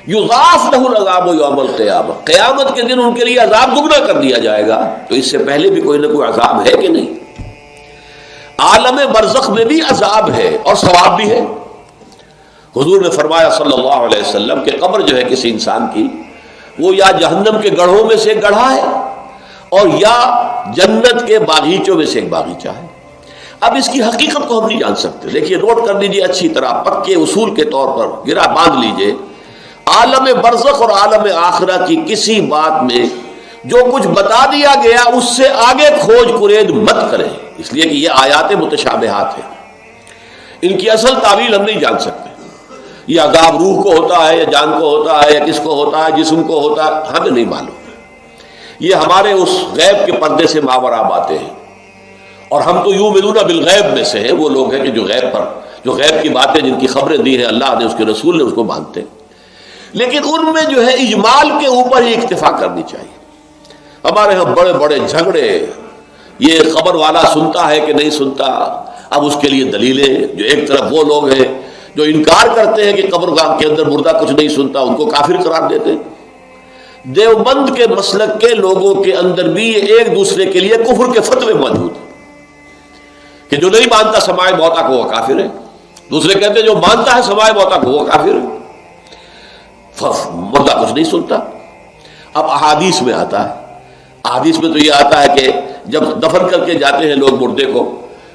یضاعف لہ العذاب یوم القیامہ، قیامت کے دن ان کے لیے عذاب دگنا کر دیا جائے گا۔ تو اس سے پہلے بھی کوئی نہ کوئی عذاب ہے کہ نہیں؟ عالم برزخ میں بھی عذاب ہے اور ثواب بھی ہے۔ حضور نے فرمایا صلی اللہ علیہ وسلم کہ قبر جو ہے کسی انسان کی، وہ یا جہنم کے گڑھوں میں سے گڑھا ہے اور یا جنت کے باغیچوں میں سے ایک باغیچہ ہے۔ اب اس کی حقیقت کو ہم نہیں جان سکتے۔ دیکھیے، نوٹ کر لیجیے اچھی طرح، پکے اصول کے طور پر گرا باندھ لیجیے، عالم برزخ اور عالم آخرہ کی کسی بات میں جو کچھ بتا دیا گیا اس سے آگے کھوج کرید مت کریں، اس لیے کہ یہ آیات متشابہات ہیں، ان کی اصل تعویل ہم نہیں جان سکتے۔ یہ عذاب روح کو ہوتا ہے یا جان کو ہوتا ہے یا کس کو ہوتا ہے، جسم کو ہوتا ہے، ہمیں نہیں معلوم۔ یہ ہمارے اس غیب کے پردے سے ماوراء باتیں ہیں، اور ہم تو یؤمنون بالغیب میں سے ہیں، وہ لوگ ہیں کہ جو غیب کی باتیں، جن کی خبریں دی ہیں اللہ نے، اس کے رسول نے، اس کو مانتے ہیں۔ لیکن ان میں جو ہے اجمال کے اوپر ہی اکتفا کرنی چاہیے۔ ہمارے ہاں بڑے بڑے جھگڑے، یہ خبر والا سنتا ہے کہ نہیں سنتا، اب اس کے لیے دلیلیں، جو ایک طرف وہ لوگ ہیں جو انکار کرتے ہیں کہ قبرگاہ کے اندر مردہ کچھ نہیں سنتا، ان کو کافر قرار دیتے ہیں۔ دیوبند کے مسلک کے لوگوں کے اندر بھی یہ ایک دوسرے کے لیے کفر کے فتوے موجود ہیں کہ جو نہیں مانتا سماع موتا کو وہ کافر ہے، دوسرے کہتے ہیں جو مانتا ہے سماع موتا کو وہ کافر ہے، مردہ کچھ نہیں سنتا۔ اب احادیث میں آتا ہے، احادیث میں تو یہ آتا ہے کہ جب دفن کر کے جاتے ہیں لوگ مردے کو،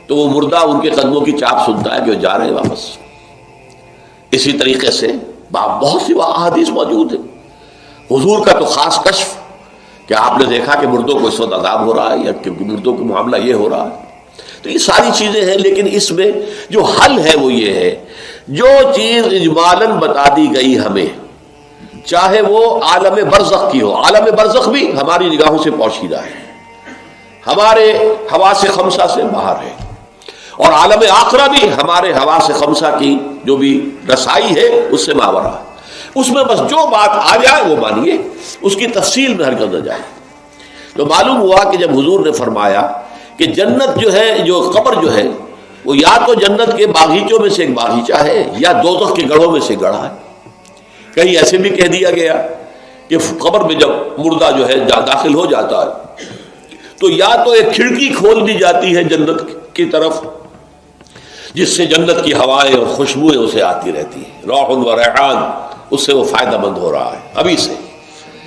تو وہ مردہ ان کے قدموں کی چاپ سنتا ہے کہ وہ جا رہے ہیں واپس۔ اسی طریقے سے بہت سی احادیث موجود ہیں۔ حضور کا تو خاص کشف کہ آپ نے دیکھا کہ مردوں کو اس وقت عذاب ہو رہا ہے یا کہ مردوں کا معاملہ یہ ہو رہا ہے۔ تو یہ ساری چیزیں ہیں، لیکن اس میں جو حل ہے وہ یہ ہے، جو چیز اجمالاً بتا دی گئی ہمیں، چاہے وہ عالم برزخ کی ہو، عالم برزخ بھی ہماری نگاہوں سے پوشیدہ ہے، ہمارے حواس خمسہ سے باہر ہے، اور عالم آخرہ بھی ہمارے حواس خمسہ کی جو بھی رسائی ہے اس سے ماوراء ہے۔ اس میں بس جو بات آ جائے وہ مانیے، اس کی تفصیل میں ہرگز نہ جائے۔ تو معلوم ہوا کہ جب حضور نے فرمایا کہ جنت جو ہے، جو قبر جو ہے، وہ یا تو جنت کے باغیچوں میں سے ایک باغیچہ ہے یا دوزخ کے گڑھوں میں سے گڑھا ہے۔ کہیں ایسے بھی کہہ دیا گیا کہ قبر میں جب مردہ جو ہے داخل ہو جاتا ہے تو یا تو ایک کھڑکی کھول دی جاتی ہے جنت کی طرف، جس سے جنت کی ہوائیں اور خوشبوئیں اسے آتی رہتی ہیں، روح و ریحان، اس سے وہ فائدہ مند ہو رہا ہے ابھی سے۔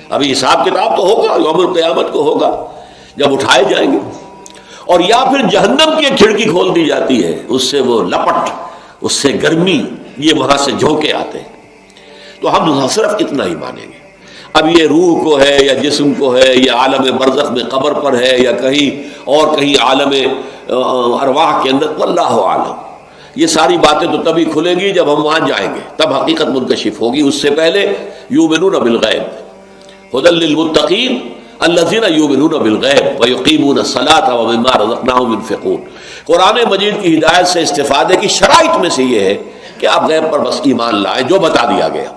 ابھی حساب کتاب تو ہوگا، یوم القیامت کو ہوگا جب اٹھائے جائیں گے۔ اور یا پھر جہنم کی ایک کھڑکی کھول دی جاتی ہے، اس سے وہ لپٹ، اس سے گرمی، یہ وہاں سے جھونکے آتے ہیں۔ تو ہم صرف اتنا ہی مانیں گے۔ اب یہ روح کو ہے یا جسم کو ہے یا عالم برزخ میں قبر پر ہے یا کہیں عالم ارواح کے اندر، واللہ عالم۔ یہ ساری باتیں تو تبھی کھلیں گی جب ہم وہاں جائیں گے، تب حقیقت منکشف ہوگی۔ اس سے پہلے یؤمنون بالغیب ھدی للمتقین الذین یؤمنون بالغیب ویقیمون الصلاۃ ومما رزقناہم ينفقون۔ قرآن مجید کی ہدایت سے استفادے کی شرائط میں سے یہ ہے کہ آپ غیب پر بس ایمان لائیں جو بتا دیا گیا۔